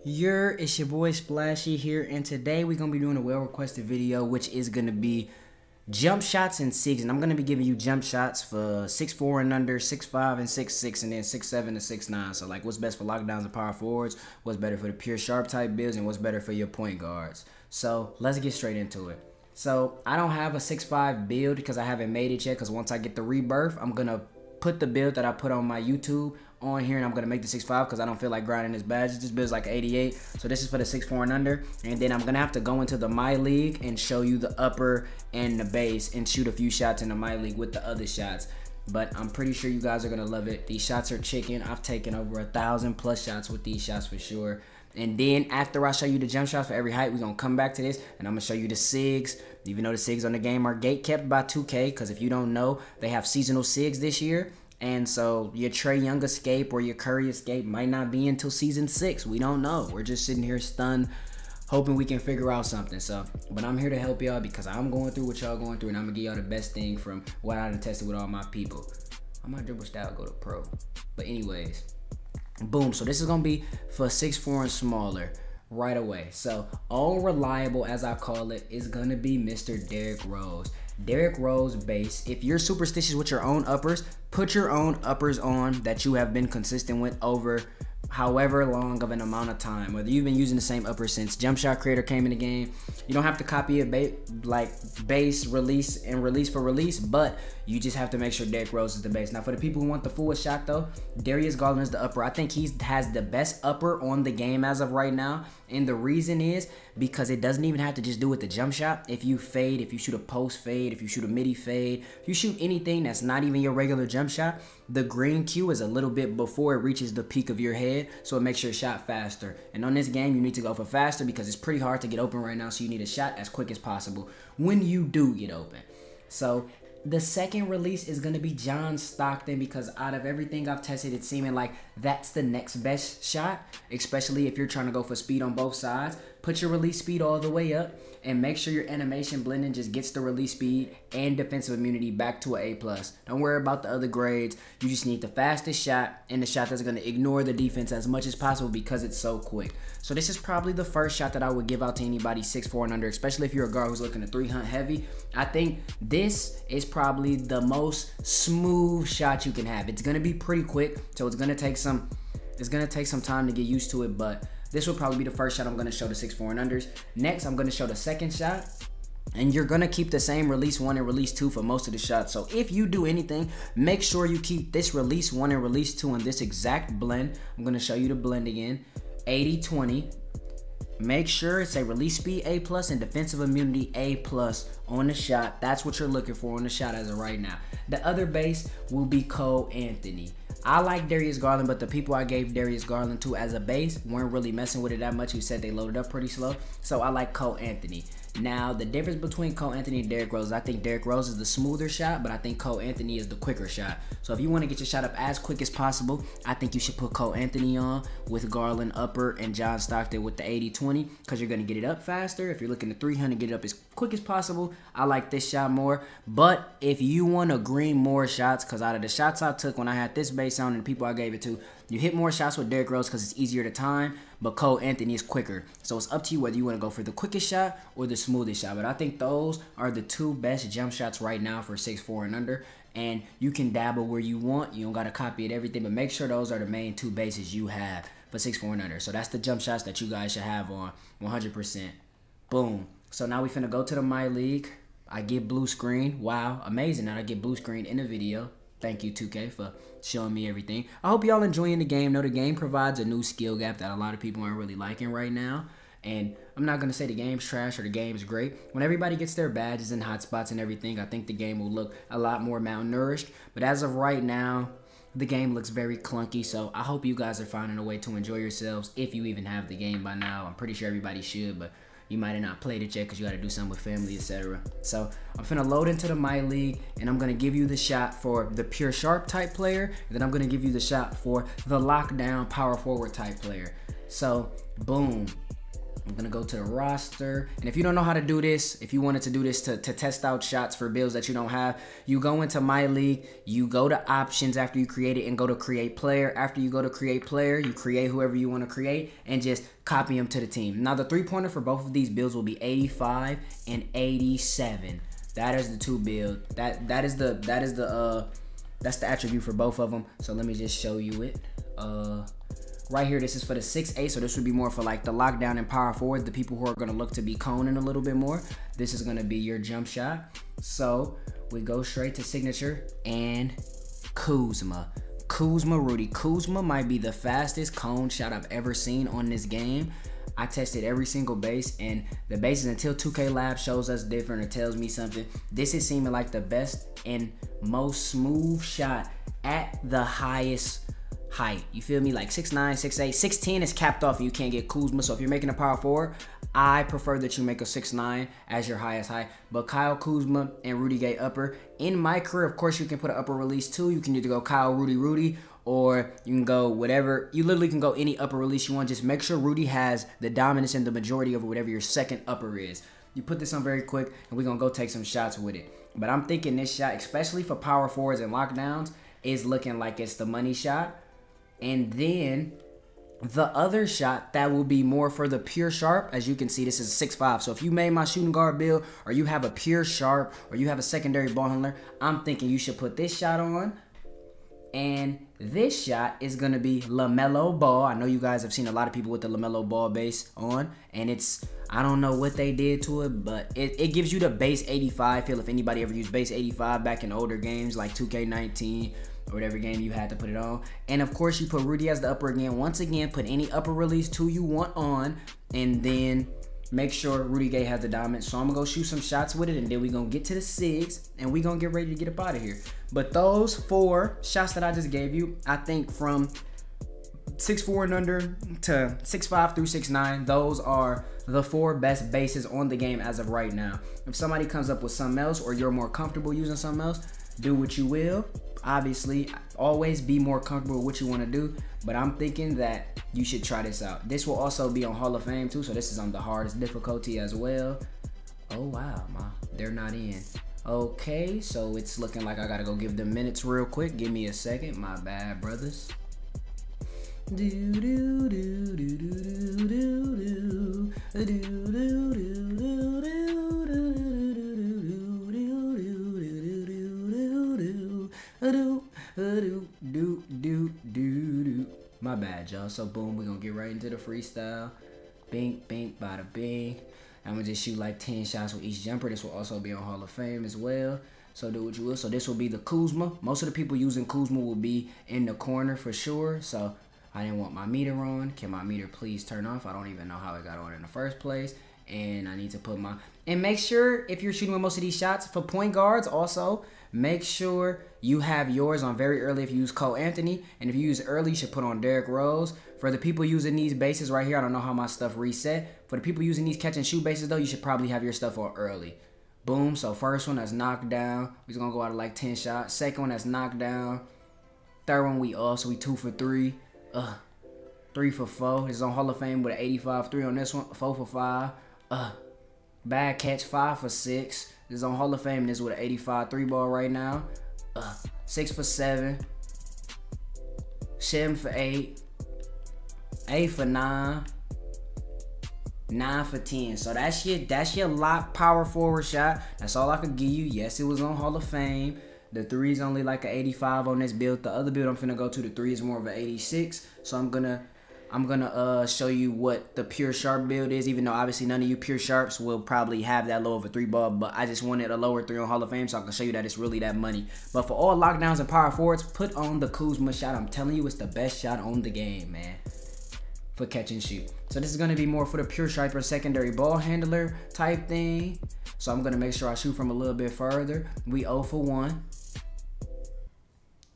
It's your boy Splashy here, and today we're gonna be doing a well-requested video, which is gonna be jump shots and SIGs, and I'm gonna be giving you jump shots for 6'4" and under, 6'5" and 6'6", and then 6'7" and 6'9". So like, what's best for lockdowns and power forwards, what's better for the pure sharp type builds, and what's better for your point guards. So let's get straight into it. So I don't have a 6'5" build because I haven't made it yet. Because once I get the rebirth, I'm gonna put the build that I put on my YouTube on here, and I'm gonna make the 6'5" because I don't feel like grinding this badge. This build's like 88, so this is for the 6'4" and under. And then I'm gonna have to go into the My League and show you the upper and the base and shoot a few shots in the My League with the other shots. But I'm pretty sure you guys are gonna love it. These shots are chicken. I've taken over 1,000+ shots with these shots for sure. And then after I show you the jump shots for every height, we're gonna come back to this and I'm gonna show you the SIGs. Even though the SIGs on the game are gate kept by 2K, because if you don't know, they have seasonal SIGs this year. And so your Trae Young escape or your Curry escape might not be until season 6. We don't know. We're just sitting here stunned, hoping we can figure out something. So, but I'm here to help y'all because I'm going through what y'all going through, and I'm gonna give y'all the best thing from what I done tested with all my people. I might Dribble Style go to pro. But anyways, boom. So this is gonna be for 6'4" and smaller right away. So all reliable, as I call it, is gonna be Mr. Derrick Rose. Derrick Rose base. If you're superstitious with your own uppers, put your own uppers on that you have been consistent with over however long of an amount of time. Whether you've been using the same upper since Jumpshot creator came in the game, you don't have to copy it like base, release, and release for release, but you just have to make sure Derrick Rose is the base. Now for the people who want the fullest shot though, Darius Garland is the upper. I think he has the best upper on the game as of right now, and the reason is because it doesn't even have to just do with the jump shot. If you fade, if you shoot a post fade, if you shoot a midi fade, if you shoot anything that's not even your regular jump shot, the green cue is a little bit before it reaches the peak of your head, so it makes your shot faster. And on this game, you need to go for faster because it's pretty hard to get open right now, so you need a shot as quick as possible when you do get open. So the second release is going to be John Stockton, because out of everything I've tested, it's seeming like that's the next best shot, especially if you're trying to go for speed on both sides. Put your release speed all the way up and make sure your animation blending just gets the release speed and defensive immunity back to an A+. Don't worry about the other grades. You just need the fastest shot and the shot that's going to ignore the defense as much as possible because it's so quick. So this is probably the first shot that I would give out to anybody 6'4" and under, especially if you're a guard who's looking to 3-hunt heavy. I think this is probably the most smooth shot you can have. It's going to be pretty quick, so it's going to take some time to get used to it, but this will probably be the first shot I'm going to show the 6'4" and unders. Next, I'm going to show the second shot. And you're going to keep the same release 1 and release 2 for most of the shots. So if you do anything, make sure you keep this release 1 and release 2 in this exact blend. I'm going to show you the blend again. 80-20. Make sure it's a release speed A+ and defensive immunity A+ on the shot. That's what you're looking for on the shot as of right now. The other base will be Cole Anthony. I like Darius Garland, but the people I gave Darius Garland to as a base weren't really messing with it that much. Who said they loaded up pretty slow. So I like Cole Anthony. Now, the difference between Cole Anthony and Derrick Rose, I think Derrick Rose is the smoother shot, but I think Cole Anthony is the quicker shot. So if you want to get your shot up as quick as possible, I think you should put Cole Anthony on with Garland upper and John Stockton with the 80-20, because you're going to get it up faster. If you're looking to 300, get it up as quick as possible, I like this shot more. But if you want to green more shots, because out of the shots I took when I had this base on and the people I gave it to, you hit more shots with Derrick Rose because it's easier to time, but Cole Anthony is quicker. So it's up to you whether you want to go for the quickest shot or the smoothest shot. But I think those are the two best jump shots right now for 6'4" and under. And you can dabble where you want. You don't got to copy it everything, but make sure those are the main two bases you have for 6'4" and under. So that's the jump shots that you guys should have on 100%. Boom. So now we finna go to the My League. I get blue screen. Wow, amazing that I get blue screen in the video. Thank you, 2K, for showing me everything. I hope y'all enjoying the game. Know the game provides a new skill gap that a lot of people aren't really liking right now. And I'm not going to say the game's trash or the game's great. When everybody gets their badges and hotspots and everything, I think the game will look a lot more malnourished. But as of right now, the game looks very clunky. So I hope you guys are finding a way to enjoy yourselves if you even have the game by now. I'm pretty sure everybody should, but you might have not played it yet because you got to do something with family, etc. So I'm finna load into the My League, and I'm gonna give you the shot for the pure sharp type player, and then I'm gonna give you the shot for the lockdown power forward type player. So boom, I'm gonna go to the roster, and if you don't know how to do this, if you wanted to do this to test out shots for builds that you don't have, you go into My League, you go to options after you create it and go to create player. After you go to create player, you create whoever you want to create and just copy them to the team. Now the 3-pointer for both of these builds will be 85 and 87. That is the two build. That's the attribute for both of them. So let me just show you it. Right here, this is for the 6'8", so this would be more for like the lockdown and power forward, the people who are gonna look to be coning a little bit more. This is gonna be your jump shot. So we go straight to signature and Kuzma. Kuzma Rudy. Kuzma might be the fastest cone shot I've ever seen on this game. I tested every single base, and the bases, until 2K Lab shows us different or tells me something, this is seeming like the best and most smooth shot at the highest height. You feel me? Like 6'9", 6'8", 6'10" is capped off and you can't get Kuzma. So if you're making a power forward, I prefer that you make a 6'9" as your highest height. But Kyle Kuzma and Rudy Gay upper. In my career, of course, you can put an upper release too. You can either go Kyle, Rudy, or you can go whatever. You literally can go any upper release you want. Just make sure Rudy has the dominance and the majority of whatever your second upper is. You put this on very quick, and we're going to go take some shots with it. But I'm thinking this shot, especially for power forwards and lockdowns, is looking like it's the money shot. And then the other shot that will be more for the pure sharp, as you can see, this is 6'5". So if you made my shooting guard build, or you have a pure sharp, or you have a secondary ball handler, I'm thinking you should put this shot on. And this shot is going to be Lamello Ball. I know you guys have seen a lot of people with the Lamello Ball base on, and it's, I don't know what they did to it, but it gives you the base 85 feel. If anybody ever used base 85 back in older games like 2K19 or whatever game you had to put it on. And of course you put Rudy as the upper again. Once again, put any upper release 2 you want on, and then make sure Rudy Gay has the dominance. So I'm gonna go shoot some shots with it, and then we're gonna get to the SIGs, and we're gonna get ready to get up out of here. But those 4 shots that I just gave you, I think from 6'4" and under to 6'5" through 6'9", those are the 4 best bases on the game as of right now. If somebody comes up with something else, or you're more comfortable using something else, do what you will. Obviously, always be more comfortable with what you want to do, but I'm thinking that you should try this out. This will also be on Hall of Fame too, so this is on the hardest difficulty as well. Oh wow, they're not in. Okay, so it's looking like I gotta go give them minutes real quick. Give me a second, my bad, brothers. My bad, y'all. So boom, we're gonna get right into the freestyle. Bink, bink, bada bing. I'm gonna just shoot like 10 shots with each jumper. This will also be on Hall of Fame as well. So do what you will. So this will be the Kuzma. Most of the people using Kuzma will be in the corner for sure. So I didn't want my meter on. Can my meter please turn off? I don't even know how it got on in the first place. And I need to put my... And make sure, if you're shooting with most of these shots, for point guards also, make sure you have yours on very early if you use Cole Anthony. And if you use early, you should put on Derrick Rose. For the people using these bases right here, I don't know how my stuff reset. For the people using these catch and shoot bases though, you should probably have your stuff on early. Boom. So first one, that's knocked down. We're going to go out of like 10 shots. Second one, that's knocked down. Third one, we off. So we 2 for 3. 3 for 4. This is on Hall of Fame with an 85-3 on this one. 4 for 5. Bad catch. 5 for 6. This is on Hall of Fame, and this is with an 85-3 ball right now. 6 for 7. 7 for 8. 8 for 9. 9 for 10. So that's your lock power forward shot. That's all I could give you. Yes, it was on Hall of Fame. The 3 is only like an 85 on this build. The other build I'm finna go to, the 3 is more of an 86. So I'm gonna show you what the pure sharp build is, even though obviously none of you pure sharps will probably have that low of a 3 ball, but I just wanted a lower 3 on Hall of Fame so I can show you that it's really that money. But for all lockdowns and power forwards, put on the Kuzma shot. I'm telling you, it's the best shot on the game, man, for catch and shoot. So this is gonna be more for the pure sharper secondary ball handler type thing. So I'm gonna make sure I shoot from a little bit further. We 0 for 1.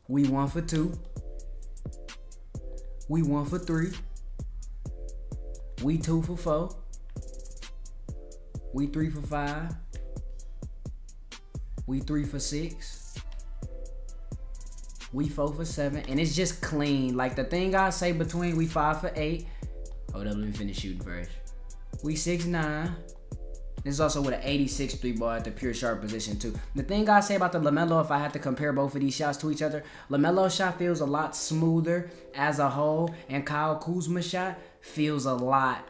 We 1 for 2. We 1 for 3. We 2 for 4. We 3 for 5. We 3 for 6. We 4 for 7. And it's just clean. Like the thing I say between we 5 for 8. Hold up, let me finish shooting first. We 6'9". This is also with an 86 3 ball at the pure sharp position too. The thing I say about the Lamello, if I had to compare both of these shots to each other, Lamello's shot feels a lot smoother as a whole, and Kyle Kuzma's shot feels a lot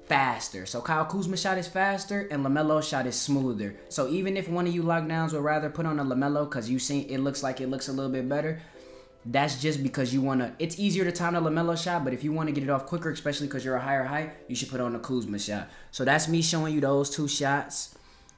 faster. So Kyle Kuzma's shot is faster and Lamello's shot is smoother. So even if one of you lockdowns would rather put on a Lamello because you see it looks a little bit better, that's just because you want to, it's easier to time the Lamello shot, but if you want to get it off quicker, especially because you're a higher height, you should put on the Kuzma shot. So that's me showing you those two shots.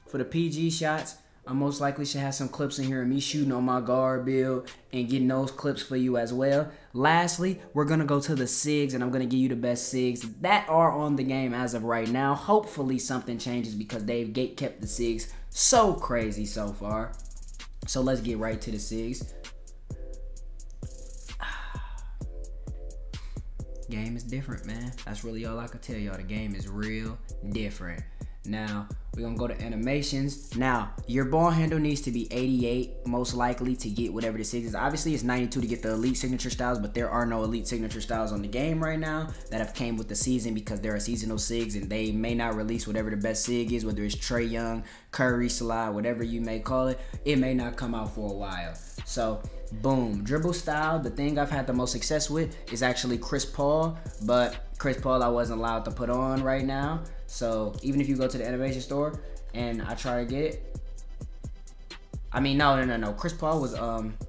For the PG shots, I most likely should have some clips in here of me shooting on my guard build and getting those clips for you as well. Lastly, we're going to go to the SIGs, and I'm going to give you the best SIGs that are on the game as of right now. Hopefully something changes because they've kept the SIGs so crazy so far. So let's get right to the SIGs. Game is different, man. That's really all I can tell y'all. The game is real different. Now, we're going to go to animations. Now, your ball handle needs to be 88, most likely, to get whatever the SIG is. Obviously, it's 92 to get the elite signature styles, but there are no elite signature styles on the game right now that have came with the season because there are seasonal SIGs, and they may not release whatever the best SIG is, whether it's Trae Young, Curry, Slide, whatever you may call it. It may not come out for a while. So, boom. Dribble Style, the thing I've had the most success with is actually Chris Paul, but Chris Paul I wasn't allowed to put on right now. So even if you go to the animation store and I try to get it, I mean, no. Chris Paul was,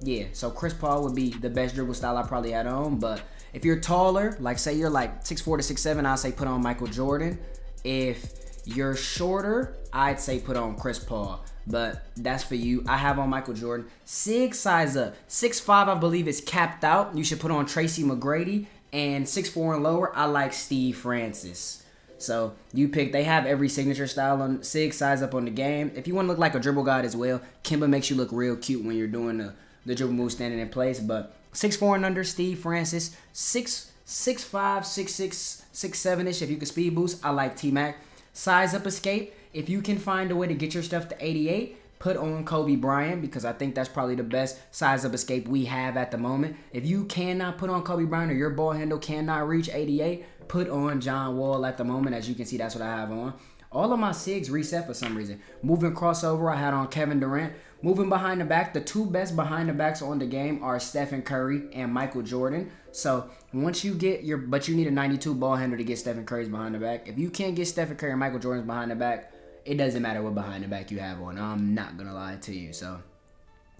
yeah. So Chris Paul would be the best dribble style I probably had on. But if you're taller, like say you're like 6'4" to 6'7", I'd say put on Michael Jordan. If you're shorter, I'd say put on Chris Paul. But that's for you. I have on Michael Jordan. SIG size up. 6'5", I believe, is capped out. You should put on Tracy McGrady. And 6'4" and lower, I like Steve Francis. So you pick. They have every signature style on SIG size up on the game. If you want to look like a dribble god as well, Kimba makes you look real cute when you're doing the dribble move standing in place. But 6'4" and under, Steve Francis. 6'5", 6'6", 6'7"-ish. If you can speed boost, I like T-Mac. Size up escape. If you can find a way to get your stuff to 88, put on Kobe Bryant, because I think that's probably the best size up escape we have at the moment. If you cannot put on Kobe Bryant or your ball handle cannot reach 88, put on John Wall at the moment. As you can see, that's what I have on. All of my SIGs reset for some reason. Moving crossover, I had on Kevin Durant. Moving behind the back, the two best behind the backs on the game are Stephen Curry and Michael Jordan. So once you get your, but you need a 92 ball handle to get Stephen Curry's behind the back. If you can't get Stephen Curry and Michael Jordan's behind the back, it doesn't matter what behind the back you have on. I'm not going to lie to you. So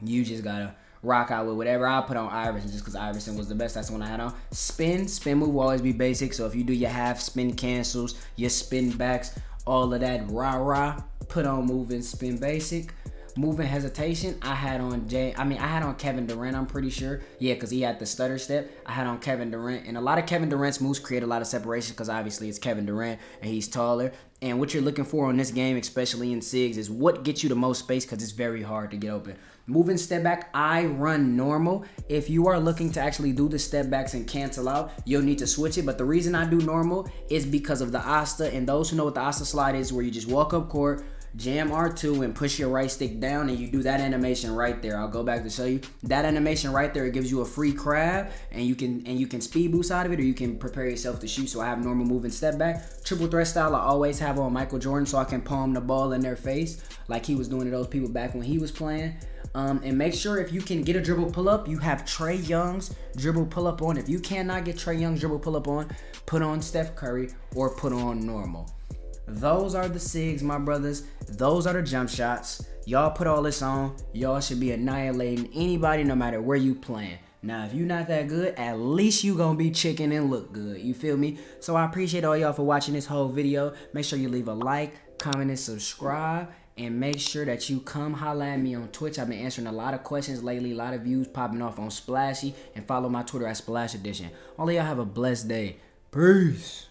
you just got to rock out with whatever. I'll put on Iverson just because Iverson was the best. That's the one I had on. Spin move will always be basic. So if you do your half spin cancels, your spin backs, all of that rah-rah, put on moving spin basic. Moving hesitation, I had on Kevin Durant, I'm pretty sure. Yeah, because he had the stutter step. I had on Kevin Durant. And a lot of Kevin Durant's moves create a lot of separation because obviously it's Kevin Durant and he's taller. And what you're looking for on this game, especially in SIGs, is what gets you the most space because it's very hard to get open. Moving step back, I run normal. If you are looking to actually do the step backs and cancel out, you'll need to switch it. But the reason I do normal is because of the Asta. And those who know what the Asta slide is, where you just walk up court, jam R2 and push your right stick down, and you do that animation right there. I'll go back to show you that animation right there. It gives you a free crab, and you can speed boost out of it, or you can prepare yourself to shoot. So I have normal moving step back. Triple threat style I always have on Michael Jordan, so I can palm the ball in their face like he was doing to those people back when he was playing. And make sure if you can get a dribble pull up, you have Trae Young's dribble pull up on. If you cannot get Trae Young's dribble pull up on, put on Steph Curry or put on normal. Those are the SIGs, my brothers. Those are the jump shots. Y'all put all this on. Y'all should be annihilating anybody no matter where you playing. Now, if you're not that good, at least you gonna be chicken and look good. You feel me? So I appreciate all y'all for watching this whole video. Make sure you leave a like, comment, and subscribe. And make sure that you come holla at me on Twitch. I've been answering a lot of questions lately, a lot of views popping off on Splashy. And follow my Twitter at Splash Edition. All of y'all have a blessed day. Peace.